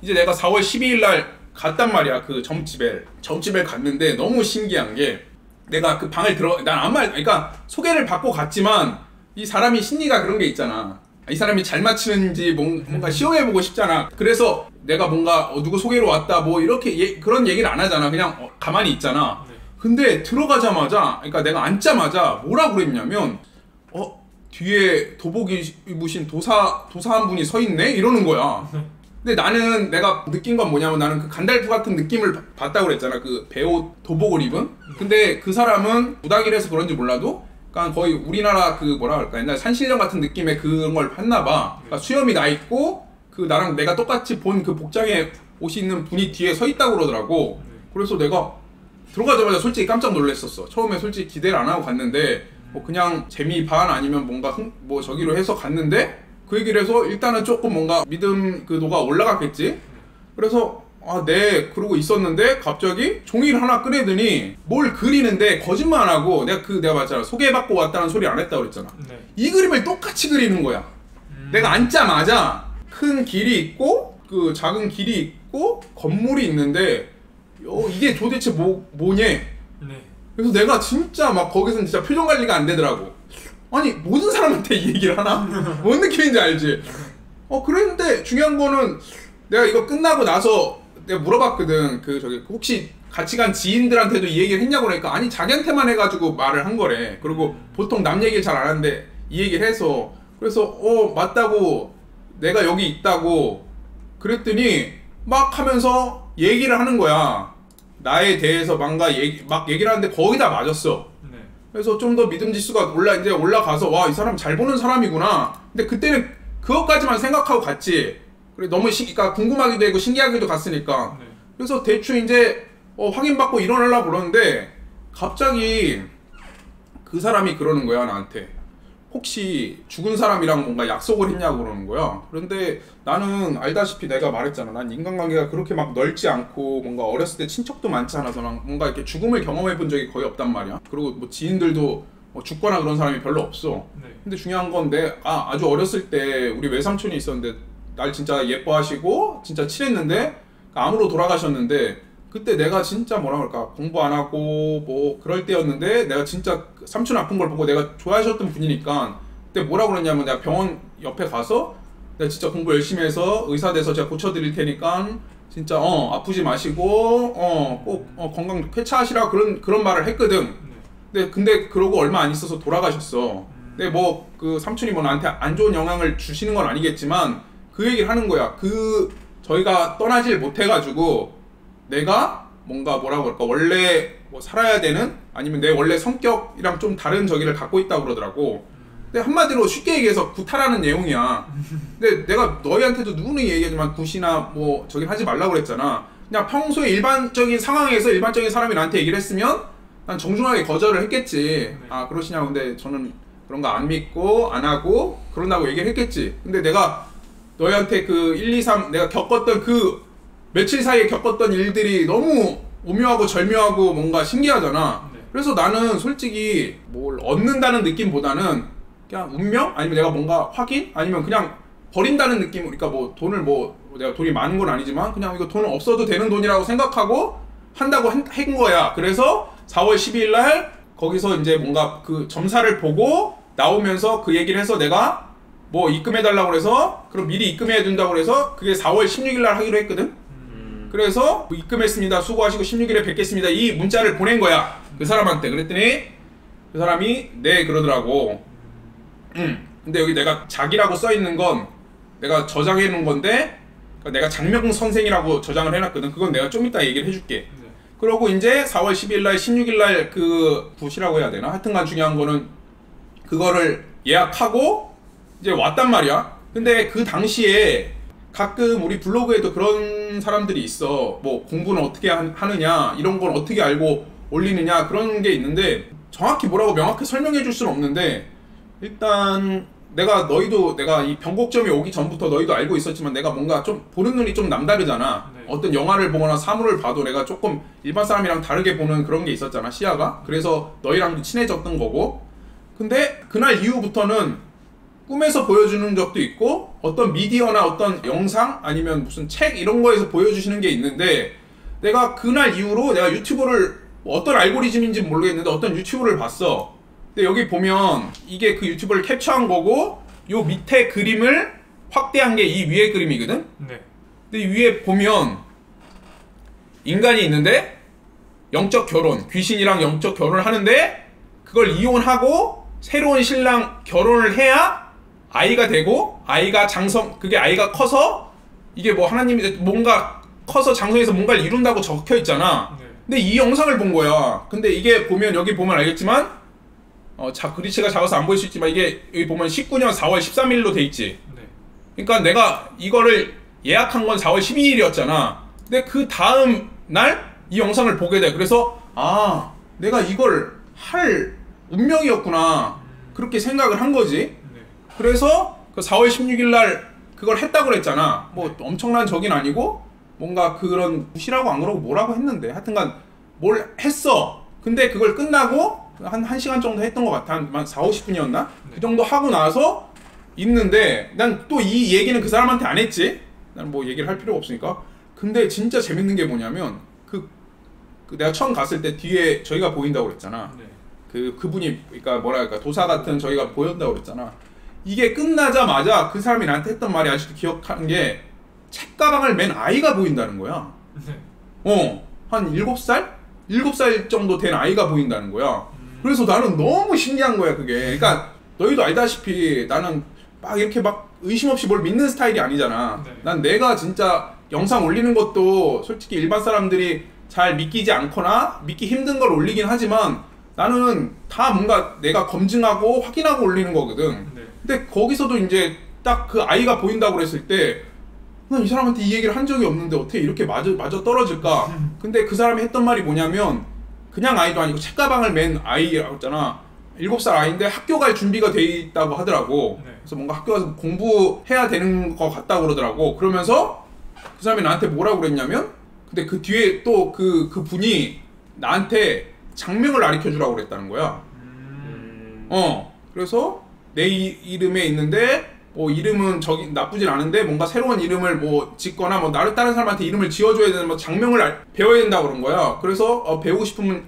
이제 내가 4월 12일 날 갔단 말이야. 그 점집에 갔는데 너무 신기한 게 내가 그 방을 난 아무 말, 그러니까 소개를 받고 갔지만 이 사람이 심리가 그런 게 있잖아. 이 사람이 잘 맞추는지 뭔가 시험해보고 싶잖아. 그래서 내가 뭔가 누구 소개로 왔다 뭐 이렇게 그런 얘기를 안 하잖아. 그냥 가만히 있잖아. 근데 들어가자마자, 그러니까 내가 앉자마자 뭐라 그랬냐면 뒤에 도복 입으신 도사 한 분이 서 있네? 이러는 거야. 근데 나는 내가 느낀 건 뭐냐면 나는 그 간달프 같은 느낌을 받다고 그랬잖아. 그 배옷 도복을 입은. 근데 그 사람은 무당이라서 그런지 몰라도 그러니까 거의 우리나라 그 뭐라 할까 옛날 산신령 같은 느낌의 그런 걸 팠나 봐. 그러니까 수염이 나 있고 그 나랑 내가 똑같이 본 그 복장에 옷이 있는 분이 뒤에 서 있다고 그러더라고. 그래서 내가 들어가자마자 솔직히 깜짝 놀랐었어. 처음에 솔직히 기대를 안 하고 갔는데 뭐 그냥 재미 반 아니면 뭔가 뭐 저기로 해서 갔는데 그 얘기를 해서 일단은 조금 뭔가 믿음 그 도가 올라갔겠지. 그래서 네 그러고 있었는데 갑자기 종이를 하나 꺼내더니 뭘 그리는데 거짓말 안 하고 내가 말했잖아. 소개받고 왔다는 소리 안 했다고 그랬잖아. 이 그림을 똑같이 그리는 거야. 내가 앉자마자 큰 길이 있고 그 작은 길이 있고 건물이 있는데 이게 도대체 뭐냐? 그래서 내가 진짜 막 거기서는 진짜 표정 관리가 안 되더라고. 아니 모든 사람한테 이 얘기를 하나? 뭔 느낌인지 알지? 그랬는데 중요한 거는 내가 이거 끝나고 나서 내가 물어봤거든. 혹시 같이 간 지인들한테도 이 얘기를 했냐고 그러니까 아니 자기한테만 해가지고 말을 한 거래. 그리고 보통 남 얘기를 잘 안 하는데 이 얘기를 해서 그래서 맞다고 내가 여기 있다고 그랬더니 막 하면서 얘기를 하는 거야. 나에 대해서 막 얘기를 하는데 거의 다 맞았어. 그래서 좀 더 믿음 지수가 올라가서 와, 이 사람 잘 보는 사람이구나. 근데 그때는 그것까지만 생각하고 갔지. 그래 너무 그러니까 궁금하기도 하고 신기하기도 갔으니까. 그래서 대충 이제 확인받고 일어나려고 그러는데 갑자기 그 사람이 그러는 거야 나한테. 혹시 죽은 사람이랑 뭔가 약속을 했냐고 그러는 거야. 그런데 나는 알다시피 내가 말했잖아. 난 인간관계가 그렇게 막 넓지 않고 뭔가 어렸을 때 친척도 많지 않아서 뭔가 이렇게 죽음을 경험해 본 적이 거의 없단 말이야. 그리고 뭐 지인들도 죽거나 그런 사람이 별로 없어. 근데 중요한 건데 아주 어렸을 때 우리 외삼촌이 있었는데 날 진짜 예뻐하시고 진짜 친했는데 암으로 돌아가셨는데 그때 내가 진짜 뭐라 그럴까 공부 안 하고 뭐 그럴 때였는데 내가 진짜 삼촌 아픈 걸 보고 내가 좋아하셨던 분이니까 그때 뭐라 그랬냐면 내가 병원 옆에 가서 내가 진짜 공부 열심히 해서 의사 돼서 제가 고쳐드릴 테니까 진짜 아프지 마시고 꼭 건강 쾌차하시라 그런 말을 했거든. 근데 그러고 얼마 안 있어서 돌아가셨어. 근데 뭐 그 삼촌이 뭐 나한테 안 좋은 영향을 주시는 건 아니겠지만 그 얘기를 하는 거야. 저희가 떠나질 못해가지고 내가 뭔가 뭐라고 그럴까 원래 뭐 살아야 되는 아니면 내 원래 성격이랑 좀 다른 저기를 갖고 있다고 그러더라고. 근데 한마디로 쉽게 얘기해서 구타라는 내용이야. 근데 내가 너희한테도 누누이 얘기하지만 굿이나 뭐 저긴 하지 말라고 그랬잖아. 그냥 평소에 일반적인 상황에서 일반적인 사람이 나한테 얘기를 했으면 난 정중하게 거절을 했겠지. 그러시냐고. 근데 저는 그런 거 안 믿고 안 하고 그런다고 얘기를 했겠지. 근데 내가 너희한테 그 1, 2, 3 내가 겪었던 그 며칠 사이에 겪었던 일들이 너무 오묘하고 절묘하고 뭔가 신기하잖아. 그래서 나는 솔직히 뭘 얻는다는 느낌보다는 그냥 운명? 아니면 내가 뭔가 확인? 아니면 그냥 버린다는 느낌. 그러니까 뭐 돈을 내가 돈이 많은 건 아니지만 그냥 이거 돈 없어도 되는 돈이라고 생각하고 한다고 한 거야. 그래서 4월 12일 날 거기서 이제 뭔가 그 점사를 보고 나오면서 그 얘기를 해서 내가 뭐 입금해달라고 그래서 그럼 미리 입금해야 된다고 그래서 그게 4월 16일 날 하기로 했거든. 그래서 입금했습니다. 수고하시고 16일에 뵙겠습니다. 이 문자를 보낸 거야. 그 사람한테. 그랬더니 그 사람이 네 그러더라고. 근데 여기 내가 자기라고 써있는 건 내가 저장해 놓은 건데 그러니까 내가 장명 선생이라고 저장을 해놨거든. 그건 내가 좀 이따 얘기를 해줄게. 그러고 이제 4월 10일 날 16일 날 그 부시라고 해야 되나? 하여튼간 중요한 거는 그거를 예약하고 이제 왔단 말이야. 근데 그 당시에 가끔 우리 블로그에도 그런 사람들이 있어. 뭐 공부는 어떻게 하느냐 이런 걸 어떻게 알고 올리느냐 그런 게 있는데 정확히 뭐라고 명확히 설명해 줄 수는 없는데 일단 내가 이 변곡점이 오기 전부터 너희도 알고 있었지만 내가 뭔가 좀 보는 눈이 좀 남다르잖아. 어떤 영화를 보거나 사물을 봐도 내가 조금 일반 사람이랑 다르게 보는 그런 게 있었잖아, 시야가. 그래서 너희랑도 친해졌던 거고. 근데 그날 이후부터는 꿈에서 보여주는 적도 있고 어떤 미디어나 어떤 영상 아니면 무슨 책 이런 거에서 보여주시는 게 있는데 내가 그날 이후로 내가 유튜브를 어떤 알고리즘인지 모르겠는데 어떤 유튜브를 봤어. 근데 여기 보면 이게 그 유튜브를 캡처한 거고 요 밑에 그림을 확대한 게 이 위에 그림이거든? 네. 근데 위에 보면 인간이 있는데 영적 결혼, 귀신이랑 영적 결혼을 하는데 그걸 이혼하고 새로운 신랑 결혼을 해야 아이가 되고 아이가 그게 아이가 커서 이게 뭐 하나님이 뭔가 커서 장성해서 뭔가를 이룬다고 적혀 있잖아. 네. 근데 이 영상을 본 거야. 근데 이게 보면 여기 보면 알겠지만 글씨가 작아서 안 보일 수 있지만 이게 여기 보면 19년 4월 13일로 돼 있지. 네. 그러니까 내가 이거를 예약한 건 4월 12일이었잖아. 근데 그 다음 날 이 영상을 보게 돼. 그래서 내가 이걸 할 운명이었구나. 그렇게 생각을 한 거지. 네. 그래서 그 4월 16일 날 그걸 했다고 그랬잖아. 뭐 엄청난 적인 아니고 뭔가 그런 무시라고 안 그러고 뭐라고 했는데 하여튼간 뭘 했어. 근데 그걸 끝나고 한 1시간 정도 했던 것 같아. 한 4, 50분이었나? 네. 그 정도 하고 나서 있는데 난 또 이 얘기는 그 사람한테 안 했지. 난 뭐 얘기를 할 필요가 없으니까. 근데 진짜 재밌는 게 뭐냐면 그 내가 처음 갔을 때 뒤에 저희가 보인다고 그랬잖아. 네. 그분이 그러니까 뭐랄까 도사 같은 저희가 보였다고 그랬잖아. 이게 끝나자마자 그 사람이 나한테 했던 말이 아직도 기억하는 게 책가방을 맨 아이가 보인다는 거야. 네. 한 7살? 7살 정도 된 아이가 보인다는 거야. 그래서 나는 너무 신기한 거야, 그게. 그러니까 너희도 알다시피 나는 막 이렇게 막 의심 없이 뭘 믿는 스타일이 아니잖아. 네. 난 내가 진짜 영상 올리는 것도 솔직히 일반 사람들이 잘 믿기지 않거나 믿기 힘든 걸 올리긴 하지만 나는 다 뭔가 내가 검증하고 확인하고 올리는 거거든. 네. 근데 거기서도 이제 딱 그 아이가 보인다고 그랬을 때 난 이 사람한테 이 얘기를 한 적이 없는데 어떻게 이렇게 마저 떨어질까? 근데 그 사람이 했던 말이 뭐냐면 그냥 아이도 아니고 책가방을 맨 아이라고 했잖아. 7살 아이인데 학교 갈 준비가 돼 있다고 하더라고. 네. 그래서 뭔가 학교 가서 공부해야 되는 것 같다고 그러더라고. 그러면서 그 사람이 나한테 뭐라고 그랬냐면 근데 그 뒤에 또 그 분이 나한테 장명을 가르쳐 주라고 그랬다는 거야. 그래서 내 이름에 있는데 뭐 이름은 저기 나쁘진 않은데 뭔가 새로운 이름을 뭐 짓거나 뭐 다른 사람한테 이름을 지어줘야 되는 뭐 장명을 배워야 된다고 그런 거야. 그래서 배우고 싶으면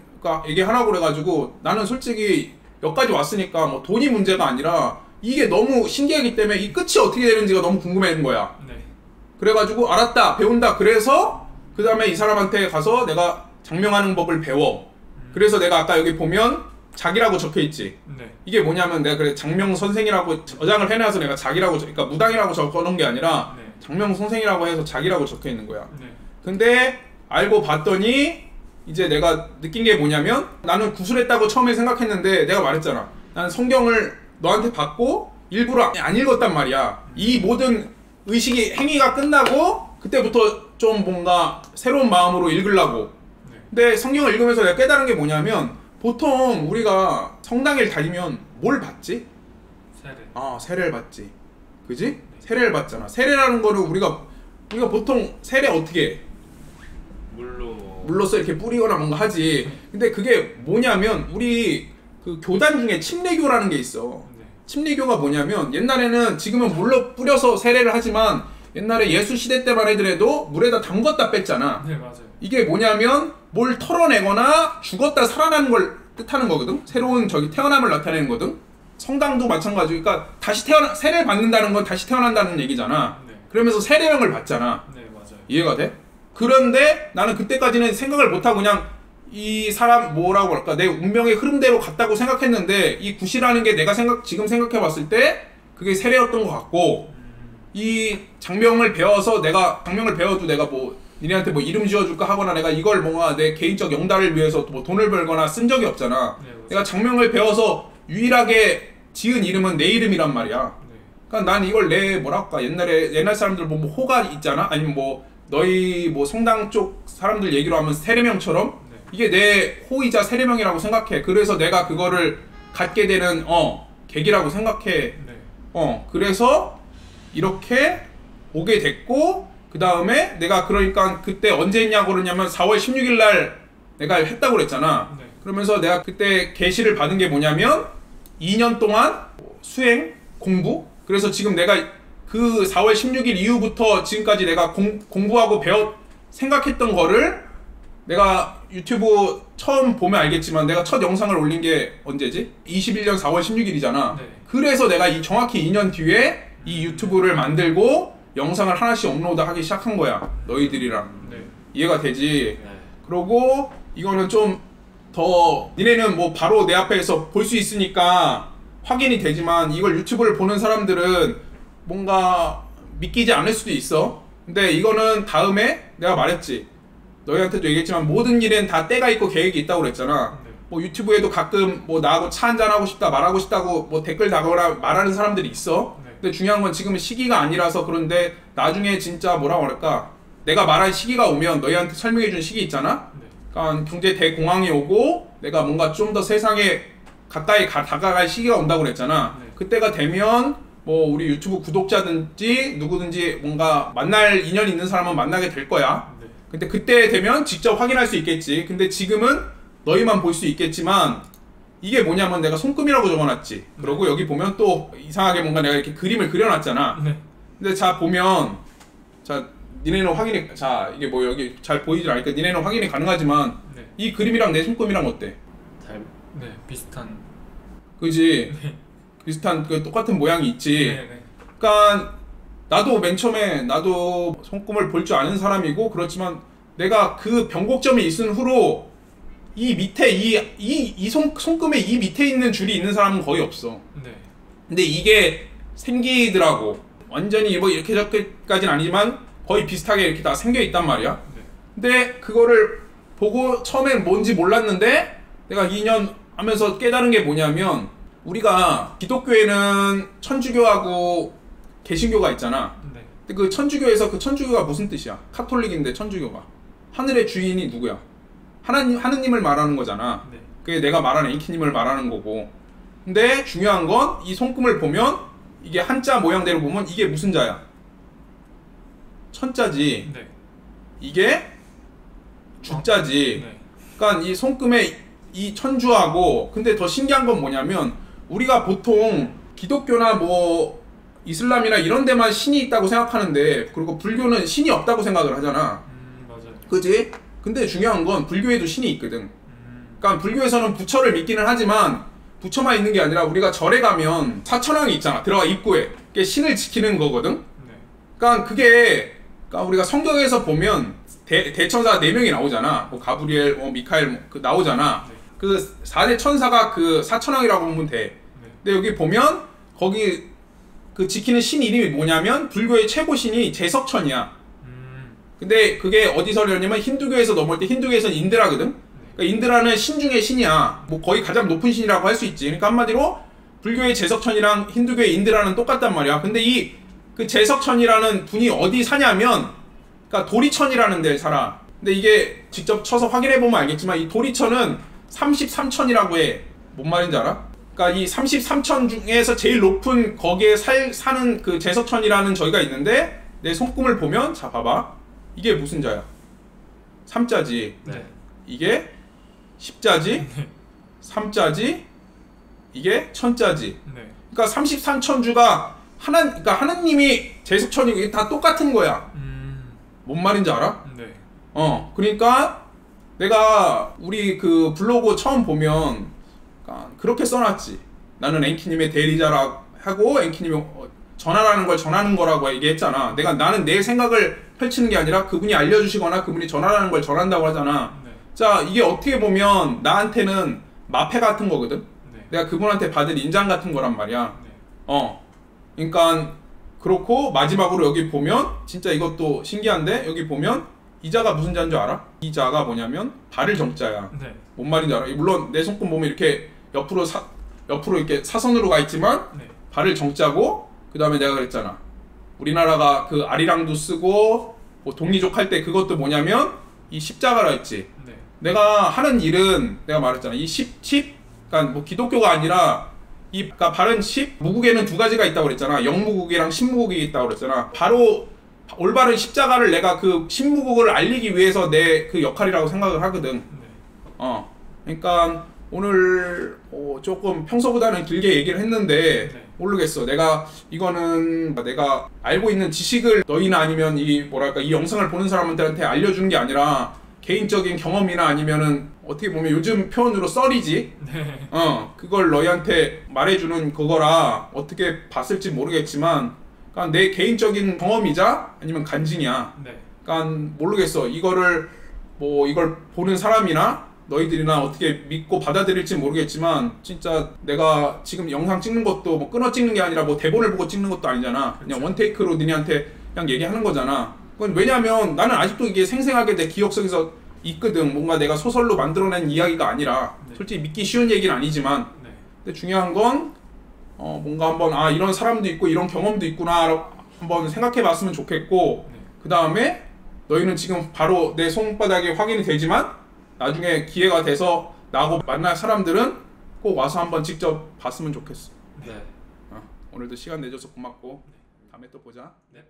얘기하라고 그래가지고 나는 솔직히 여기까지 왔으니까 뭐 돈이 문제가 아니라 이게 너무 신기하기 때문에 이 끝이 어떻게 되는지가 너무 궁금해진 거야. 네. 그래가지고 알았다 배운다. 그래서 그 다음에 이 사람한테 가서 내가 장명하는 법을 배워. 그래서 내가 아까 여기 보면 작이라고 적혀있지. 네. 이게 이게 뭐냐면 내가 그래 장명 선생이라고 저장을 해놔서 내가 작이라고 그러니까 무당이라고 적어놓은 게 아니라 네. 장명 선생이라고 해서 작이라고 적혀있는 거야. 네. 근데 알고 봤더니 이제 내가 느낀 게 뭐냐면 나는 구술했다고 처음에 생각했는데 내가 말했잖아. 나는 성경을 너한테 받고 일부러 안 읽었단 말이야. 이 모든 의식이 행위가 끝나고 그때부터 좀 뭔가 새로운 마음으로 읽으려고. 네. 근데 성경을 읽으면서 내가 깨달은 게 뭐냐면 보통 우리가 성당을 다니면 뭘 받지? 세례. 세례를 받지. 그지? 세례를 받잖아. 세례라는 거는 우리가 보통 세례 어떻게 해? 물로써 이렇게 뿌리거나 뭔가 하지. 근데 그게 뭐냐면 우리 그 교단 중에 침례교라는 게 있어. 네. 침례교가 뭐냐면 옛날에는 지금은 물로 뿌려서 세례를 하지만 옛날에 예수 시대 때만 해도 물에다 담궜다 뺐잖아. 네, 맞아요. 이게 뭐냐면 뭘 털어내거나 죽었다 살아나는 걸 뜻하는 거거든. 새로운 태어남을 나타내는 거거든. 성당도 마찬가지고 그러니까 다시 세례를 받는다는 건 다시 태어난다는 얘기잖아. 네. 그러면서 세례명을 받잖아. 네, 맞아요. 이해가 돼? 그런데 나는 그때까지는 생각을 못하고 그냥 이 사람 뭐라고 할까 내 운명의 흐름대로 갔다고 생각했는데 이 굿이라는 게 내가 지금 생각해 봤을 때 그게 세례였던 것 같고 이 장명을 배워서 내가 장명을 배워도 내가 뭐 니네한테 뭐 이름 지어줄까 하거나 내가 이걸 뭔가 내 개인적 영달을 위해서 뭐 돈을 벌거나 쓴 적이 없잖아. 네, 내가 장명을 배워서 유일하게 지은 이름은 내 이름이란 말이야. 네. 그러니까 난 이걸 내 뭐랄까 옛날 사람들 뭐 호가 있잖아. 아니면 뭐 너희 뭐 성당 쪽 사람들 얘기로 하면 세례명처럼 네. 이게 내 호이자 세례명이라고 생각해. 그래서 내가 그거를 갖게 되는 계기라고 생각해. 네. 그래서 이렇게 오게 됐고 그 다음에 내가 그러니까 그때 언제 했냐고 그러냐면 4월 16일 날 내가 했다고 그랬잖아. 네. 그러면서 내가 그때 계시를 받은 게 뭐냐면 2년 동안 수행, 공부 그래서 지금 내가 그 4월 16일 이후부터 지금까지 내가 공부하고 생각했던 거를 내가 유튜브 처음 보면 알겠지만 내가 첫 영상을 올린 게 언제지? 21년 4월 16일이잖아. 네. 그래서 내가 정확히 2년 뒤에 이 유튜브를 만들고 영상을 하나씩 업로드하기 시작한 거야. 너희들이랑. 네. 이해가 되지? 네. 그러고 이거는 좀 더 니네는 뭐 바로 내 앞에서 볼 수 있으니까 확인이 되지만 이걸 유튜브를 보는 사람들은 뭔가 믿기지 않을 수도 있어. 근데 이거는 다음에 내가 말했지. 너희한테도 얘기했지만 모든 일엔 다 때가 있고 계획이 있다고 그랬잖아. 네. 뭐 유튜브에도 가끔 뭐 나하고 차 한잔 하고 싶다 말하고 싶다고 뭐 댓글 다거나 말하는 사람들이 있어. 네. 근데 중요한 건 지금은 시기가 아니라서 그런데 나중에 진짜 뭐라고 할까? 내가 말한 시기가 오면 너희한테 설명해 준 시기 있잖아. 네. 그러니까 경제 대공황이 오고 내가 뭔가 좀 더 세상에 가까이 다가갈 시기가 온다고 그랬잖아. 네. 그때가 되면 뭐 우리 유튜브 구독자든지 누구든지 뭔가 만날 인연이 있는 사람은 만나게 될 거야. 네. 근데 그때 되면 직접 확인할 수 있겠지. 근데 지금은 너희만 볼 수 있겠지만 이게 뭐냐면 내가 손금이라고 적어놨지. 그러고 여기 보면 또 이상하게 뭔가 내가 이렇게 그림을 그려놨잖아. 네. 근데 자 보면 자 니네는 확인이 자 이게 뭐 여기 잘 보이질 않으니까 니네는 확인이 가능하지만 네. 이 그림이랑 내 손금이랑 어때? 잘. 네. 비슷한. 그지? 네. 비슷한 그 똑같은 모양이 있지. 네. 네. 그러니까 나도 맨 처음에 나도 손금을 볼 줄 아는 사람이고 그렇지만 내가 그 변곡점이 있은 후로 이 밑에 이 손금의 이 밑에 있는 줄이 있는 사람은 거의 없어. 네. 근데 이게 생기더라고. 완전히 뭐 이렇게 저렇게까지는 아니지만 거의 비슷하게 이렇게 다 생겨 있단 말이야. 네. 근데 그거를 보고 처음엔 뭔지 몰랐는데 내가 2년 하면서 깨달은 게 뭐냐면 우리가 기독교에는 천주교하고 개신교가 있잖아. 네. 근데 그 천주교에서 그 천주교가 무슨 뜻이야? 카톨릭인데 천주교가 하늘의 주인이 누구야? 하느님을 말하는 거잖아. 네. 그게 내가 말하는 엔키님을 말하는 거고. 근데 중요한 건 이 손금을 보면 이게 한자 모양대로 보면 이게 무슨 자야? 천자지. 네. 이게 주자지. 네. 그러니까 이 손금의 이 천주하고 근데 더 신기한 건 뭐냐면 우리가 보통 기독교나 뭐 이슬람이나 이런 데만 신이 있다고 생각하는데 그리고 불교는 신이 없다고 생각을 하잖아. 맞아요. 그지? 근데 중요한 건 불교에도 신이 있거든. 그러니까 불교에서는 부처를 믿기는 하지만 부처만 있는 게 아니라 우리가 절에 가면 사천왕이 있잖아. 들어가 입구에. 그게 신을 지키는 거거든. 네. 그러니까 그게 그러니까 우리가 성경에서 보면 대천사 4명이 나오잖아. 뭐 가브리엘, 미카엘 그 나오잖아. 네. 그 4대 천사가 그 사천왕이라고 보면 돼. 네. 근데 여기 보면 거기 그 지키는 신 이름이 뭐냐면 불교의 최고 신이 제석천이야. 근데 그게 어디서 그러냐면 힌두교에서 넘어올 때 힌두교에서는 인드라거든. 그러니까 인드라는 신 중에 신이야. 뭐 거의 가장 높은 신이라고 할 수 있지. 그러니까 한마디로 불교의 제석천이랑 힌두교의 인드라는 똑같단 말이야. 근데 이 그 제석천이라는 분이 어디 사냐면 그러니까 도리천이라는 데를 살아. 근데 이게 직접 쳐서 확인해 보면 알겠지만 이 도리천은 33천이라고 해. 뭔 말인지 알아? 그러니까 이 33천 중에서 제일 높은 거기에 사는 그 제석천이라는 저기가 있는데 내 손금을 보면 자 봐봐. 이게 무슨 자야? 3자지. 네. 이게 10자지. 3자지. 이게 천자지. 네. 그러니까 33천주가 그러니까 하나님이 제석천이고 이게 다 똑같은 거야. 뭔 말인지 알아? 네. 그러니까 내가 우리 그 블로그 처음 보면 그렇게 써놨지. 나는 엔키님의 대리자라고 하고 엔키님이 전하라는 걸 전하는 거라고 얘기했잖아. 나는 내 생각을 펼치는 게 아니라 그분이 알려주시거나 그분이 전하라는 걸 전한다고 하잖아. 네. 자, 이게 어떻게 보면 나한테는 마패 같은 거거든. 네. 내가 그분한테 받은 인장 같은 거란 말이야. 네. 그러니까 그렇고 마지막으로 여기 보면 진짜 이것도 신기한데 여기 보면 이 자가 무슨 자인 줄 알아? 이 자가 뭐냐면 발을 정자야. 네. 뭔 말인지 알아? 물론 내 손금 보면 이렇게 옆으로 이렇게 사선으로 가 있지만 네. 발을 정자고 그 다음에 내가 그랬잖아. 우리나라가 그 아리랑도 쓰고 뭐 동리족 할 때 그것도 뭐냐면 이 십자가라 했지. 네. 내가 하는 일은 내가 말했잖아. 이 그러니까 뭐 기독교가 아니라 그러니까 바른 무국에는 두 가지가 있다고 그랬잖아. 영무국이랑 신무국이 있다고 그랬잖아. 바로 올바른 십자가를 내가 그 신무국을 알리기 위해서 내 그 역할이라고 생각을 하거든. 네. 그러니까 오늘 조금 평소보다는 길게 얘기를 했는데 네. 모르겠어. 이거는 내가 알고 있는 지식을 너희나 아니면 이 영상을 보는 사람들한테 알려주는 게 아니라 개인적인 경험이나 아니면은 어떻게 보면 요즘 표현으로 썰이지. 네. 그걸 너희한테 말해주는 그거라 어떻게 봤을지 모르겠지만, 그러니까 내 개인적인 경험이자 아니면 간증이야. 네. 그러니까 모르겠어. 이걸 보는 사람이나 너희들이나 어떻게 믿고 받아들일지 모르겠지만, 진짜 내가 지금 영상 찍는 것도 뭐 끊어 찍는 게 아니라 뭐 대본을 보고 찍는 것도 아니잖아. 그냥 그렇죠. 원테이크로 니네한테 그냥 얘기하는 거잖아. 그건 왜냐면 나는 아직도 이게 생생하게 내 기억 속에서 있거든. 뭔가 내가 소설로 만들어낸 이야기가 아니라. 네. 솔직히 믿기 쉬운 얘기는 아니지만, 네. 근데 중요한 건 뭔가 한번 이런 사람도 있고 이런 경험도 있구나 한번 생각해 봤으면 좋겠고, 네. 그 다음에 너희는 지금 바로 내 손바닥에 확인이 되지만 나중에 기회가 돼서 나하고 만날 사람들은 꼭 와서 한번 직접 봤으면 좋겠어. 네. 오늘도 시간 내줘서 고맙고 다음에 또 보자. 네.